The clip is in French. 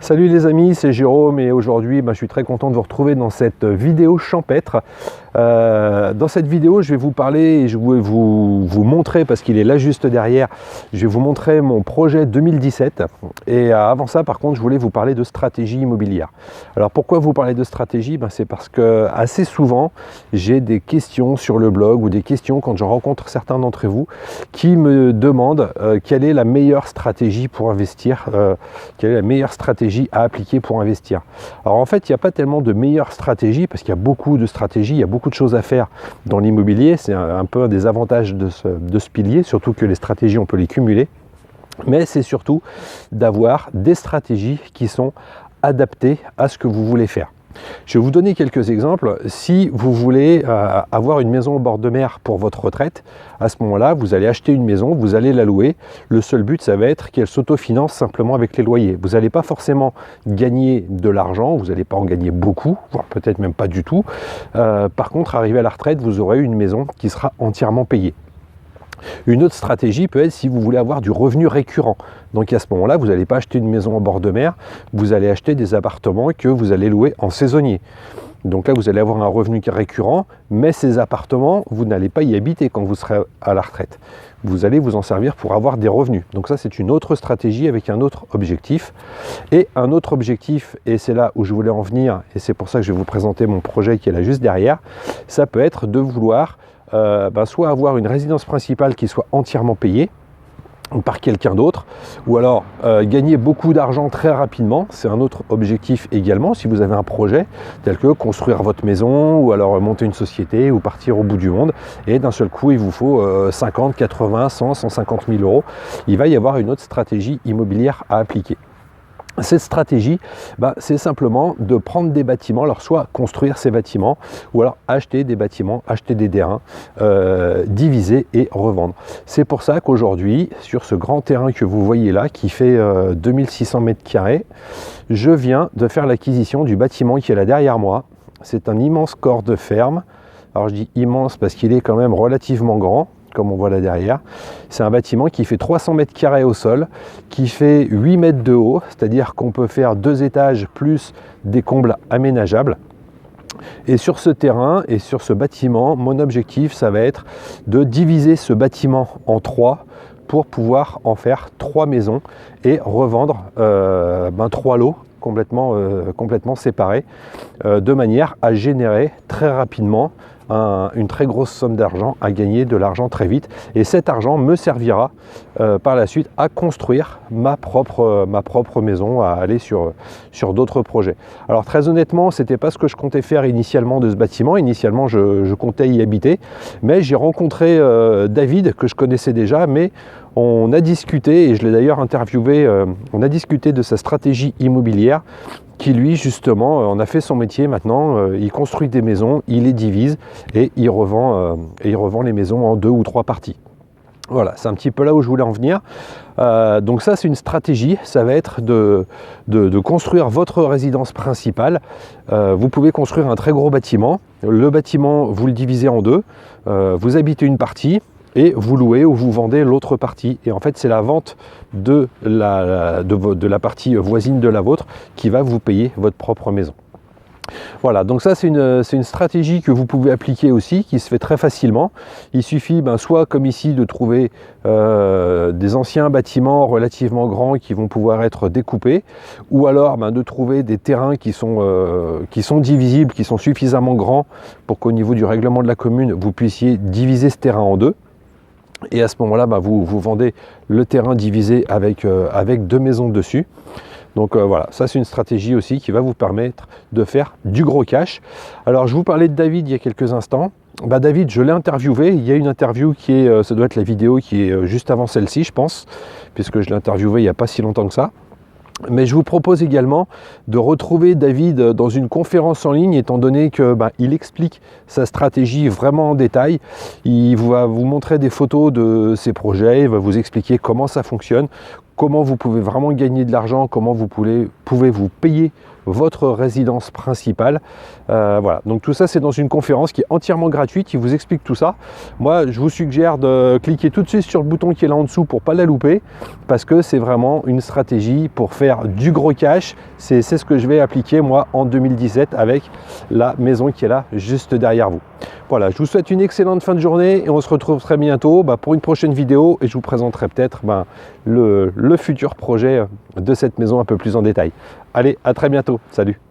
Salut les amis, c'est Jérôme et aujourd'hui je suis très content de vous retrouver dans cette vidéo champêtre. Dans cette vidéo je vais vous parler et je vais vous montrer, parce qu'il est là juste derrière, je vais vous montrer mon projet 2017 et avant ça par contre je voulais vous parler de stratégie immobilière. Alors pourquoi vous parler de stratégie? C'est parce que assez souvent j'ai des questions sur le blog ou des questions quand je rencontre certains d'entre vous qui me demandent quelle est la meilleure stratégie pour investir, quelle est la meilleure stratégie à appliquer pour investir. Alors en fait il n'y a pas tellement de meilleure stratégie parce qu'il y a beaucoup de stratégies, il y a beaucoup de choses à faire dans l'immobilier, c'est un peu un des avantages de ce pilier, surtout que les stratégies on peut les cumuler, mais c'est surtout d'avoir des stratégies qui sont adaptées à ce que vous voulez faire. Je vais vous donner quelques exemples. Si vous voulez avoir une maison au bord de mer pour votre retraite, à ce moment-là, vous allez acheter une maison, vous allez la louer. Le seul but, ça va être qu'elle s'autofinance simplement avec les loyers. Vous n'allez pas forcément gagner de l'argent, vous n'allez pas en gagner beaucoup, voire peut-être même pas du tout. Par contre, arrivé à la retraite, vous aurez une maison qui sera entièrement payée. Une autre stratégie peut être si vous voulez avoir du revenu récurrent. Donc à ce moment-là, vous n'allez pas acheter une maison en bord de mer, vous allez acheter des appartements que vous allez louer en saisonnier. Donc là, vous allez avoir un revenu récurrent, mais ces appartements, vous n'allez pas y habiter quand vous serez à la retraite. Vous allez vous en servir pour avoir des revenus. Donc ça, c'est une autre stratégie avec un autre objectif. Et un autre objectif, et c'est là où je voulais en venir, et c'est pour ça que je vais vous présenter mon projet qui est là juste derrière, ça peut être de vouloir soit avoir une résidence principale qui soit entièrement payée par quelqu'un d'autre, ou alors gagner beaucoup d'argent très rapidement. C'est un autre objectif également si vous avez un projet tel que construire votre maison, ou alors monter une société, ou partir au bout du monde, et d'un seul coup il vous faut 50, 80, 100, 150 000 euros. Il va y avoir une autre stratégie immobilière à appliquer. Cette stratégie, c'est simplement de prendre des bâtiments, alors soit construire ces bâtiments, ou alors acheter des bâtiments, acheter des terrains, diviser et revendre. C'est pour ça qu'aujourd'hui, sur ce grand terrain que vous voyez là, qui fait 2600 mètres carrés, je viens de faire l'acquisition du bâtiment qui est là derrière moi. C'est un immense corps de ferme. Alors je dis immense parce qu'il est quand même relativement grand, comme on voit là derrière. C'est un bâtiment qui fait 300 mètres carrés au sol, qui fait 8 mètres de haut, c'est-à-dire qu'on peut faire 2 étages plus des combles aménageables. Et sur ce terrain et sur ce bâtiment, mon objectif, ça va être de diviser ce bâtiment en 3 pour pouvoir en faire 3 maisons et revendre 3 lots complètement séparés, de manière à générer très rapidement une très grosse somme d'argent, à gagner de l'argent très vite, et cet argent me servira par la suite à construire ma propre maison, à aller sur d'autres projets. Alors très honnêtement, c'était pas ce que je comptais faire initialement de ce bâtiment. Initialement je comptais y habiter, mais j'ai rencontré David, que je connaissais déjà, mais on a discuté, et je l'ai d'ailleurs interviewé, on a discuté de sa stratégie immobilière, qui lui justement en a fait son métier maintenant. Il construit des maisons, il les divise et il revend les maisons en 2 ou 3 parties. Voilà, c'est un petit peu là où je voulais en venir. Donc ça, c'est une stratégie, ça va être de construire votre résidence principale. Vous pouvez construire un très gros bâtiment. Le bâtiment, vous le divisez en 2, vous habitez une partie, et vous louez ou vous vendez l'autre partie. Et en fait, c'est la vente de la partie voisine de la vôtre qui va vous payer votre propre maison. Voilà, donc ça c'est une stratégie que vous pouvez appliquer aussi, qui se fait très facilement. Il suffit soit comme ici de trouver des anciens bâtiments relativement grands qui vont pouvoir être découpés, ou alors de trouver des terrains qui sont divisibles, qui sont suffisamment grands pour qu'au niveau du règlement de la commune, vous puissiez diviser ce terrain en 2. Et à ce moment-là, vous vendez le terrain divisé avec 2 maisons dessus. Donc voilà, ça c'est une stratégie aussi qui va vous permettre de faire du gros cash. Alors je vous parlais de David il y a quelques instants. David, je l'ai interviewé. Il y a une interview qui est, ça doit être la vidéo qui est juste avant celle-ci, je pense, puisque je l'ai interviewé il n'y a pas si longtemps que ça. Mais je vous propose également de retrouver David dans une conférence en ligne, étant donné que il explique sa stratégie vraiment en détail. Il va vous montrer des photos de ses projets, il va vous expliquer comment ça fonctionne, comment vous pouvez vraiment gagner de l'argent, comment vous pouvez vous payer votre résidence principale. Voilà, donc tout ça c'est dans une conférence qui est entièrement gratuite, qui vous explique tout ça. Moi je vous suggère de cliquer tout de suite sur le bouton qui est là en dessous pour pas la louper, parce que c'est vraiment une stratégie pour faire du gros cash. C'est ce que je vais appliquer moi en 2017 avec la maison qui est là juste derrière vous. Voilà, je vous souhaite une excellente fin de journée et on se retrouve très bientôt pour une prochaine vidéo et je vous présenterai peut-être le futur projet de cette maison un peu plus en détail. Allez, à très bientôt, salut!